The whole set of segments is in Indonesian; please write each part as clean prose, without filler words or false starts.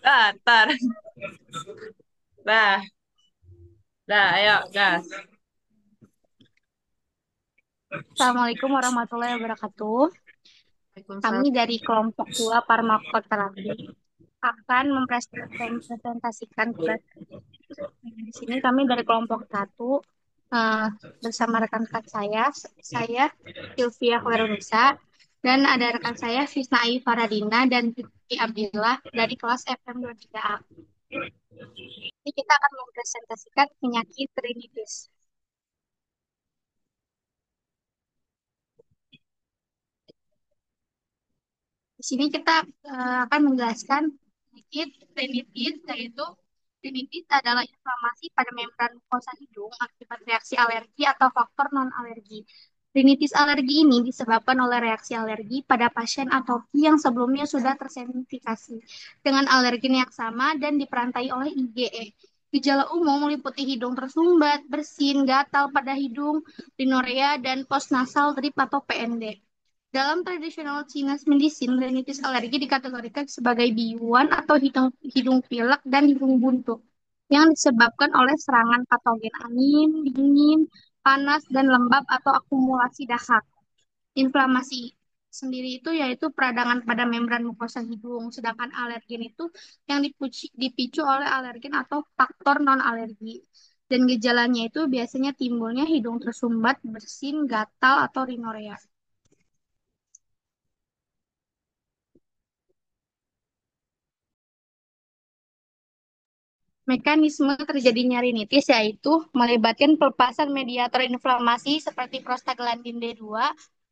Tar. Dah, dah, ayo, gas. Assalamualaikum warahmatullahi wabarakatuh. Kami Waalaikumsalam. dari kelompok 2 Farmakoterapi akan mempresentasikan tugas. Di sini kami dari kelompok 1 eh, bersama rekan-rekan saya Sylvia Khairunnisa, dan ada rekan saya Fisnai Faradina dan Fitri Abdillah dari kelas FM 23A. Ini kita akan mempresentasikan penyakit rinitis. Di sini kita akan menjelaskan sedikit rinitis, yaitu rinitis adalah inflamasi pada membran mukosa hidung akibat reaksi alergi atau faktor non-alergi. Rinitis alergi ini disebabkan oleh reaksi alergi pada pasien atau yang sebelumnya sudah tersertifikasi dengan alergen yang sama dan diperantai oleh IgE. Gejala umum meliputi hidung tersumbat, bersin, gatal pada hidung, rinorea, dan postnasal drip atau PND. Dalam tradisional Chinese medicine, rinitis alergi dikategorikan sebagai biuan atau hidung pilek dan hidung buntu yang disebabkan oleh serangan patogen angin, dingin, panas, dan lembab atau akumulasi dahak. Inflamasi sendiri itu yaitu peradangan pada membran mukosa hidung, sedangkan alergen itu yang dipicu oleh alergen atau faktor non-alergi. Dan gejalanya itu biasanya timbulnya hidung tersumbat, bersin, gatal, atau rinorea. Mekanisme terjadinya rinitis yaitu melibatkan pelepasan mediator inflamasi seperti prostaglandin D2,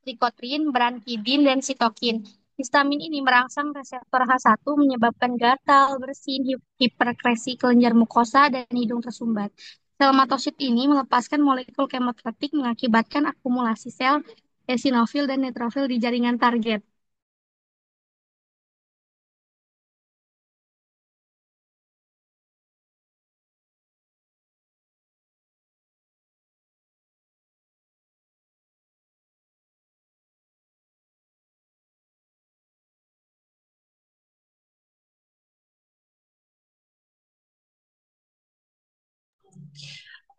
trikotrin, brankidin, dan sitokin. Histamin ini merangsang reseptor H1 menyebabkan gatal, bersin, hiperkresi kelenjar mukosa, dan hidung tersumbat. Sel matosit ini melepaskan molekul kemoterapik mengakibatkan akumulasi sel eosinofil dan neutrofil di jaringan target.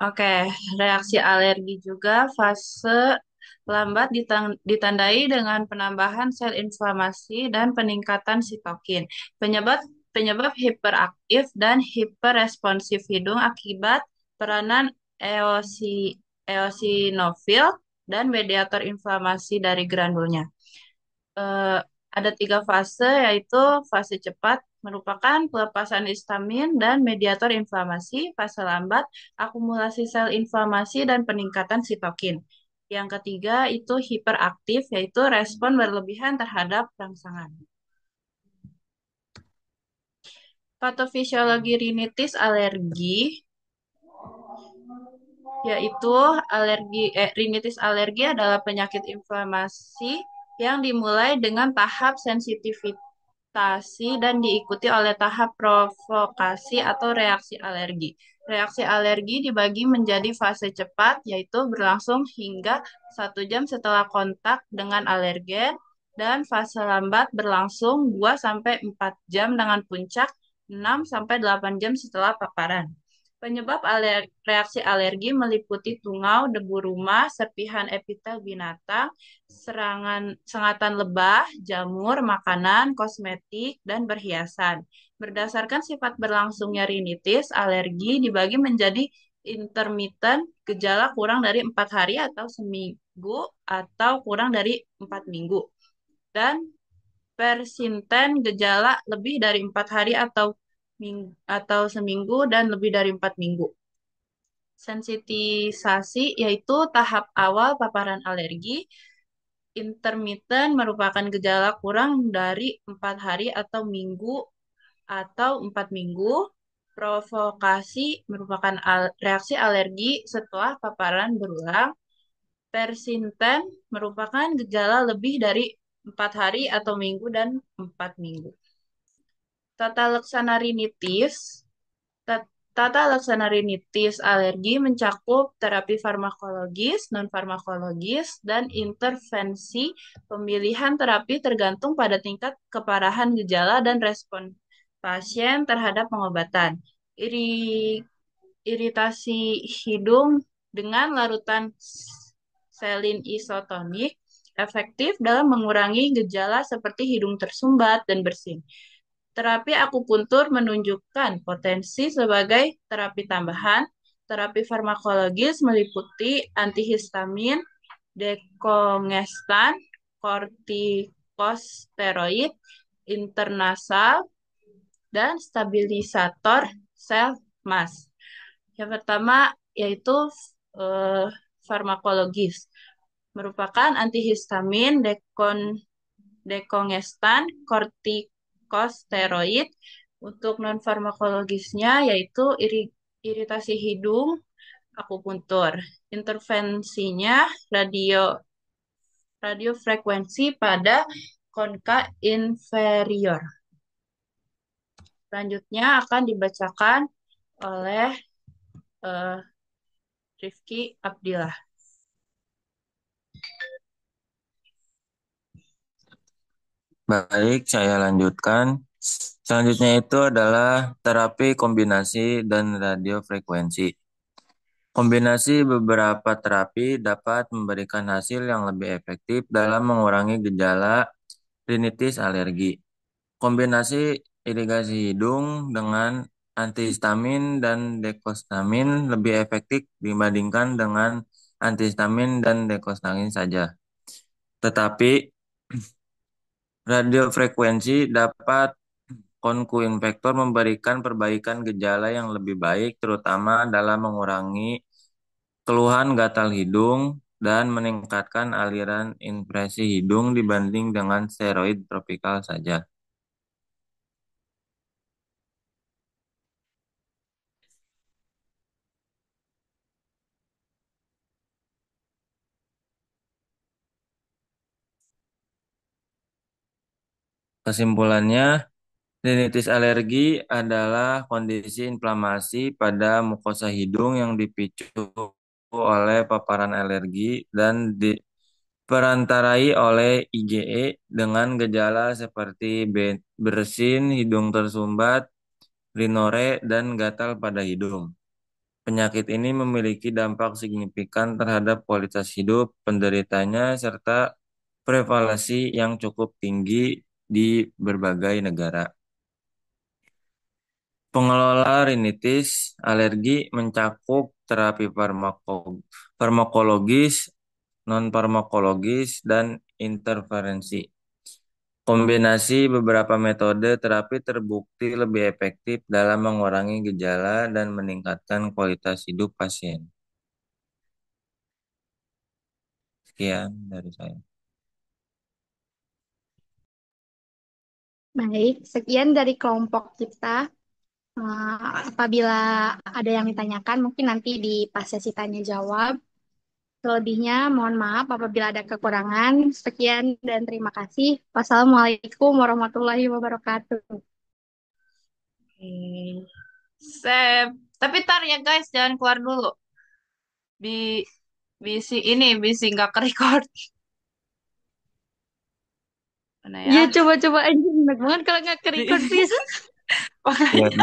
Oke, reaksi alergi juga fase lambat ditandai dengan penambahan sel inflamasi dan peningkatan sitokin. Penyebab penyebab hiperaktif dan hiperresponsif hidung akibat peranan eosinofil dan mediator inflamasi dari granulnya. eh, ada tiga fase, yaitu fase cepat merupakan pelepasan histamin dan mediator inflamasi, fase lambat akumulasi sel inflamasi dan peningkatan sitokin. Yang ketiga itu hiperaktif, yaitu respon berlebihan terhadap rangsangan. Patofisiologi rinitis alergi yaitu rinitis alergi adalah penyakit inflamasi yang dimulai dengan tahap sensitivitas dan diikuti oleh tahap provokasi atau reaksi alergi. Reaksi alergi dibagi menjadi fase cepat, yaitu berlangsung hingga 1 jam setelah kontak dengan alergen, dan fase lambat berlangsung 2 sampai 4 jam dengan puncak 6 sampai 8 jam setelah paparan. Penyebab reaksi alergi meliputi tungau, debu rumah, serpihan epitel binatang, sengatan lebah, jamur, makanan, kosmetik, dan berhiasan. Berdasarkan sifat berlangsungnya rinitis, alergi dibagi menjadi intermittent, gejala kurang dari 4 hari atau seminggu, atau kurang dari 4 minggu. Dan persisten, gejala lebih dari 4 hari atau seminggu dan lebih dari 4 minggu. Sensitisasi yaitu tahap awal paparan alergi. Intermittent merupakan gejala kurang dari 4 hari atau 4 minggu. Provokasi merupakan reaksi alergi setelah paparan berulang. Persisten merupakan gejala lebih dari 4 hari atau minggu dan 4 minggu. Tata laksana rinitis Tata laksana rinitis alergi mencakup terapi farmakologis, non-farmakologis, dan intervensi. Pemilihan terapi tergantung pada tingkat keparahan gejala dan respon pasien terhadap pengobatan. Iri- Iritasi hidung dengan larutan selin isotonik efektif dalam mengurangi gejala seperti hidung tersumbat dan bersin. Terapi akupuntur menunjukkan potensi sebagai terapi tambahan. Terapi farmakologis meliputi antihistamin, dekongestan, kortikosteroid, intranasal, dan stabilisator sel mas. Yang pertama yaitu eh, farmakologis, merupakan antihistamin, dekongestan, kortikosteroid. Untuk non farmakologisnya yaitu iritasi hidung, akupuntur. Intervensinya radiofrekuensi pada konka inferior. Selanjutnya akan dibacakan oleh eh, Rifki Abdillah. Baik, saya lanjutkan. Selanjutnya itu adalah terapi kombinasi dan radiofrekuensi. Kombinasi beberapa terapi dapat memberikan hasil yang lebih efektif dalam mengurangi gejala rinitis alergi. Kombinasi irigasi hidung dengan antihistamin dan dekostamin lebih efektif dibandingkan dengan antihistamin dan dekostamin saja. Tetapi radiofrekuensi dapat konkuinfektor memberikan perbaikan gejala yang lebih baik, terutama dalam mengurangi keluhan gatal hidung dan meningkatkan aliran impresi hidung dibanding dengan steroid tropikal saja. Kesimpulannya, rinitis alergi adalah kondisi inflamasi pada mukosa hidung yang dipicu oleh paparan alergi dan diperantarai oleh IgE dengan gejala seperti bersin, hidung tersumbat, rinore, dan gatal pada hidung. Penyakit ini memiliki dampak signifikan terhadap kualitas hidup penderitanya serta prevalensi yang cukup tinggi di berbagai negara. Pengelola rinitis alergi mencakup terapi farmakologis, non-farmakologis, dan interferensi. Kombinasi beberapa metode terapi terbukti lebih efektif dalam mengurangi gejala dan meningkatkan kualitas hidup pasien. Sekian dari saya. Baik, sekian dari kelompok kita. Apabila ada yang ditanyakan, mungkin nanti di pas sesi tanya jawab. Selebihnya, mohon maaf apabila ada kekurangan. Sekian dan terima kasih. Wassalamualaikum warahmatullahi wabarakatuh. Oke. Sip. Tapi tar ya guys, jangan keluar dulu. Bi bisi ini bisi nggak ke record. Mana Iya, ya? coba-coba aja. Enak banget kalau nggak ke Bi record, please. Lihat makanya. dulu.